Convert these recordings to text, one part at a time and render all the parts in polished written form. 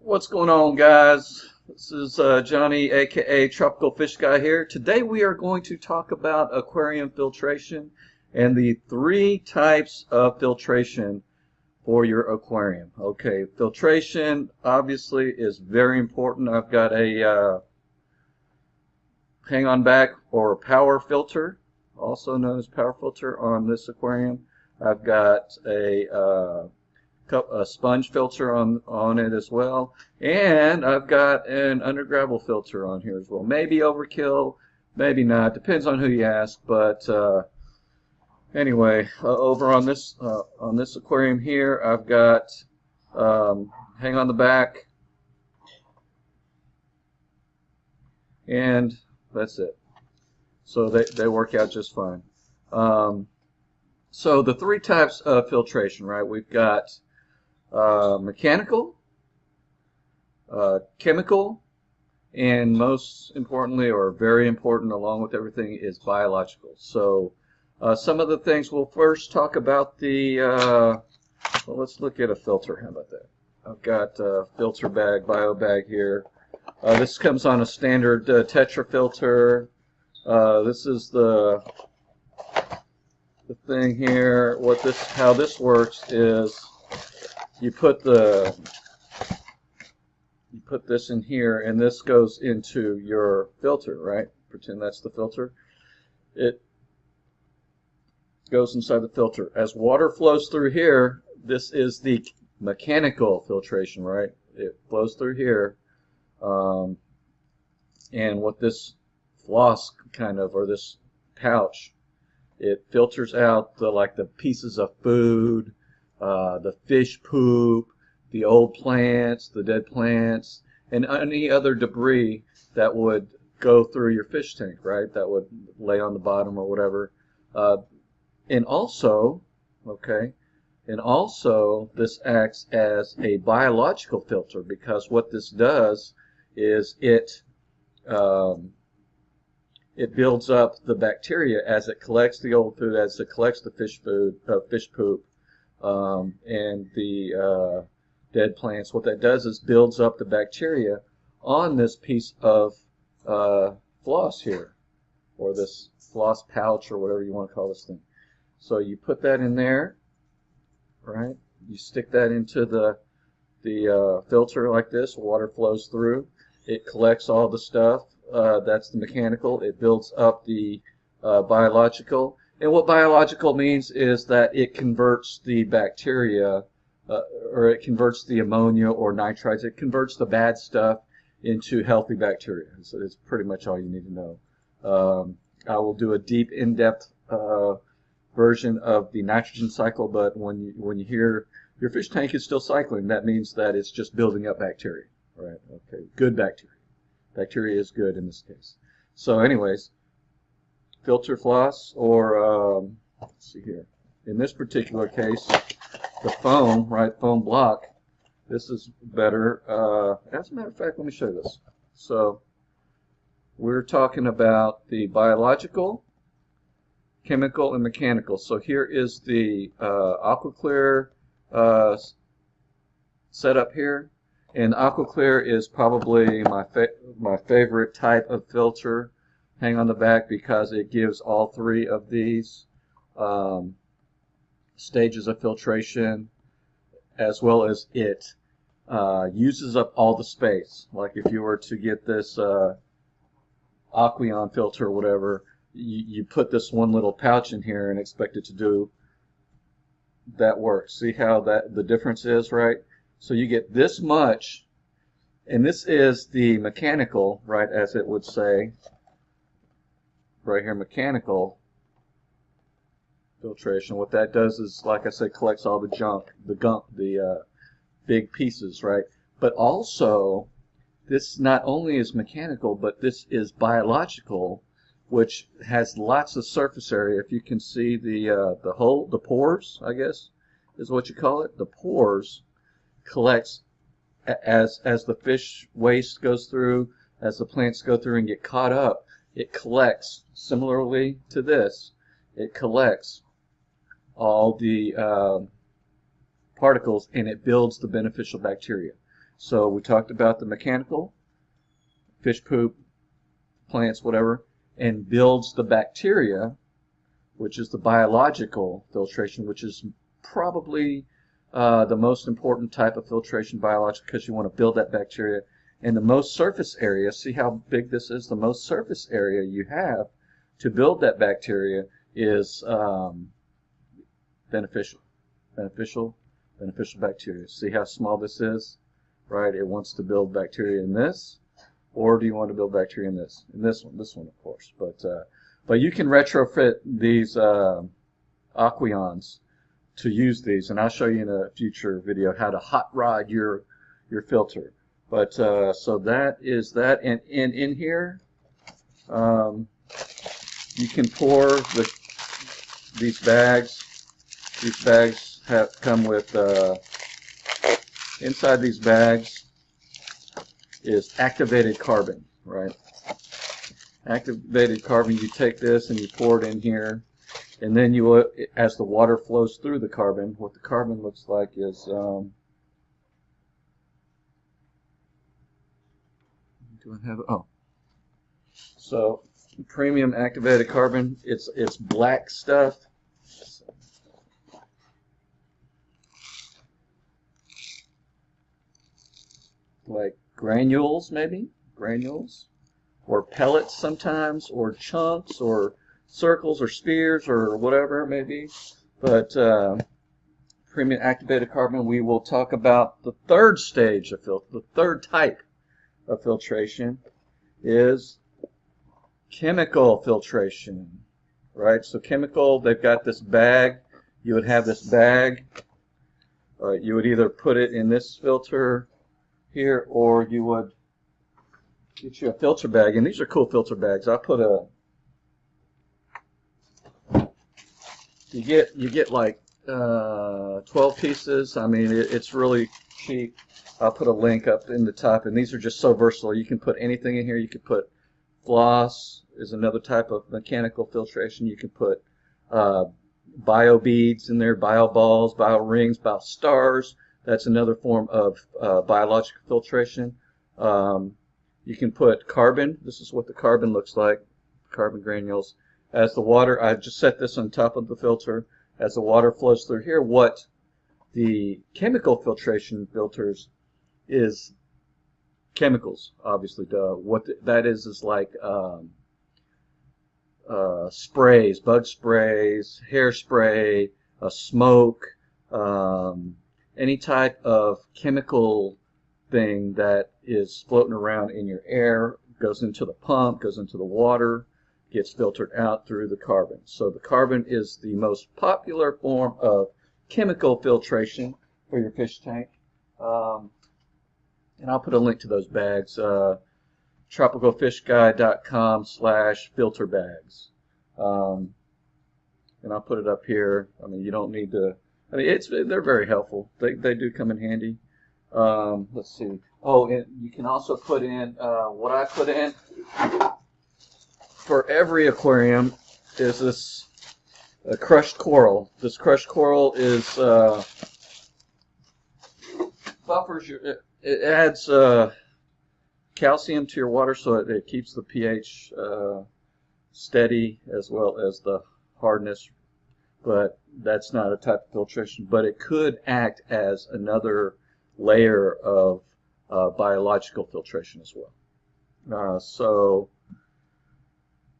What's going on, guys? This is Johnny, aka Tropical Fish Guy here. Today we are going to talk about aquarium filtration and the three types of filtration for your aquarium. Okay, filtration obviously is very important. I've got a hang on back or power filter, also known as power filter, on this aquarium. I've got a sponge filter on it as well, and I've got an under gravel filter on here as well. Maybe overkill, maybe not, depends on who you ask. But anyway, over on this aquarium here, I've got hang on the back, and that's it. So they work out just fine. So the three types of filtration, right? We've got mechanical, chemical, and most importantly, or very important along with everything, is biological. So some of the things we'll first talk about well, let's look at a filter. How about that? I've got a filter bag, bio bag here. This comes on a standard Tetra filter. This is the thing here. How this works is you put this in here, and this goes into your filter, right? Pretend that's the filter. It goes inside the filter. As water flows through here, this is the mechanical filtration, right? It flows through here, and what this floss or this pouch, it filters out the pieces of food, the fish poop, the old plants, the dead plants, and any other debris that would go through your fish tank, right? That would lay on the bottom or whatever. And also, this acts as a biological filter, because what this does is it builds up the bacteria as it collects the old food, as it collects the fish poop, and the dead plants. What that does is builds up the bacteria on this piece of floss here, or this floss pouch, or whatever you want to call this thing. So you put that in there, right? You stick that into the filter like this. Water flows through. It collects all the stuff. That's the mechanical. It builds up the biological. And what biological means is that it converts the bacteria, or it converts the ammonia or nitrites. It converts the bad stuff into healthy bacteria. So it's pretty much all you need to know. I will do a deep, in-depth version of the nitrogen cycle, but when you hear your fish tank is still cycling, that means that it's just building up bacteria. Right? Okay, good bacteria. Bacteria is good in this case. So anyways, filter floss, or let's see here. In this particular case, the foam, right, foam block, this is better. As a matter of fact, let me show you this. So we're talking about the biological, chemical, and mechanical. So here is the AquaClear setup here. And AquaClear is probably my favorite type of filter. Hang on the back, because it gives all three of these stages of filtration, as well as it uses up all the space. Like if you were to get this Aquarium filter or whatever, you put this one little pouch in here and expect it to do that work. See how the difference is, right? So you get this much, and this is the mechanical, right, as it would say right here, mechanical filtration. What that does is, like I said, collects all the junk, the gunk, the big pieces, right? But also, this not only is mechanical, but this is biological, which has lots of surface area. If you can see the hole, the pores, I guess is what you call it. The pores collects as the fish waste goes through, as the plants go through and get caught up. It collects, similarly to this, it collects all the particles, and it builds the beneficial bacteria. So we talked about the mechanical, fish poop, plants, whatever, and builds the bacteria, which is the biological filtration, which is probably the most important type of filtration, biological, because you want to build that bacteria. And the most surface area, see how big this is? The most surface area you have to build that bacteria is beneficial bacteria. See how small this is? Right? It wants to build bacteria in this, or do you want to build bacteria in this? In this one, of course. But you can retrofit these Aquariums to use these, and I'll show you in a future video how to hot rod your filter. But so that is that, and in here you can pour these bags. These bags come with inside these bags is activated carbon, right? Activated carbon. You take this and you pour it in here, and then you, as the water flows through the carbon, what the carbon looks like is do I have so premium activated carbon. It's black stuff. Like granules, maybe granules, or pellets sometimes, or chunks, or circles, or spheres, or whatever it may be. But premium activated carbon. We will talk about the third stage of the third type of filtration is chemical filtration, right? So chemical, they've got this bag. You would have this bag. You would either put it in this filter here, or you would get you a filter bag, and these are cool filter bags. I'll put you get like 12 pieces. I mean, it's really cheap. I'll put a link up in the top, and these are just so versatile. You can put anything in here. You could put floss is another type of mechanical filtration. You can put bio beads in there, bio balls, bio rings, bio stars. That's another form of biological filtration. You can put carbon. This is what the carbon looks like, carbon granules. As the water, I've just set this on top of the filter. As the water flows through here, what the chemical filtration filters is chemicals, obviously. What that is like sprays, bug sprays, hairspray, smoke, any type of chemical thing that is floating around in your air, goes into the pump, goes into the water, gets filtered out through the carbon. So the carbon is the most popular form of chemical filtration for your fish tank. And I'll put a link to those bags, tropicalfishguide.com/filter bags. And I'll put it up here. I mean, you don't need to, I mean, they're very helpful. They do come in handy. Let's see. Oh, and you can also put in, what I put in for every aquarium is this crushed coral. This crushed coral is buffers it adds calcium to your water, so it keeps the pH steady as well as the hardness. But that's not a type of filtration. But it could act as another layer of biological filtration as well. So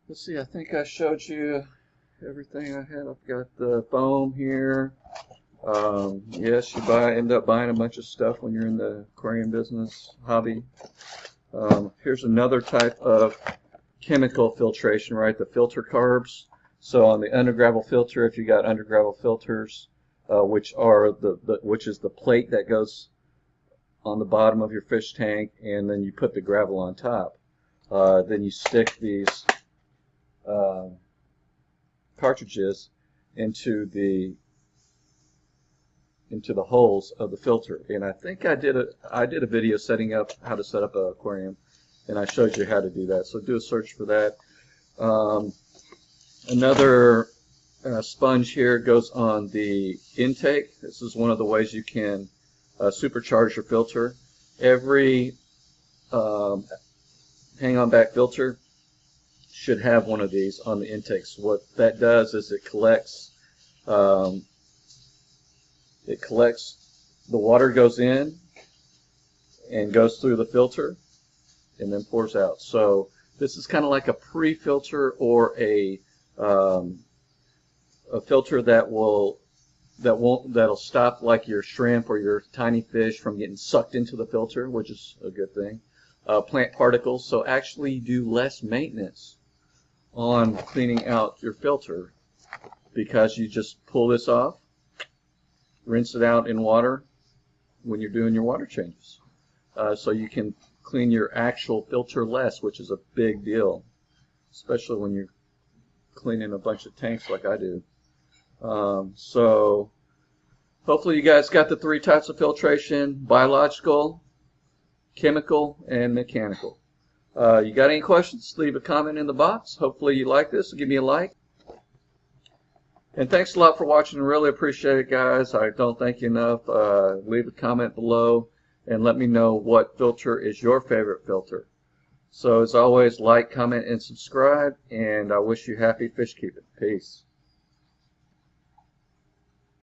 let's see. I think I showed you everything I had. I've got the foam here. Yes, you end up buying a bunch of stuff when you're in the aquarium business hobby. Here's another type of chemical filtration, right? The filter carbs. So on the undergravel filter, if you got undergravel filters, which is the plate that goes on the bottom of your fish tank, and then you put the gravel on top. Then you stick these cartridges into the holes of the filter. And I think I did a video setting up how to set up an aquarium, and I showed you how to do that. So do a search for that. Another sponge here goes on the intake. This is one of the ways you can supercharge your filter. Every hang-on back filter should have one of these on the intakes. What that does is it collects the water goes in and goes through the filter and then pours out. So this is kind of like a pre-filter or a filter that'll stop like your shrimp or your tiny fish from getting sucked into the filter, which is a good thing. Plant particles, so actually you do less maintenance on cleaning out your filter because you just pull this off, rinse it out in water when you're doing your water changes. So you can clean your actual filter less, which is a big deal, especially when you're cleaning a bunch of tanks like I do. So hopefully you guys got the 3 types of filtration: biological, chemical, and mechanical. You got any questions? Leave a comment in the box. Hopefully you like this. Give me a like. And thanks a lot for watching. Really appreciate it, guys. I don't thank you enough. Leave a comment below and let me know what filter is your favorite filter. So as always, like, comment, and subscribe. And I wish you happy fish keeping. Peace.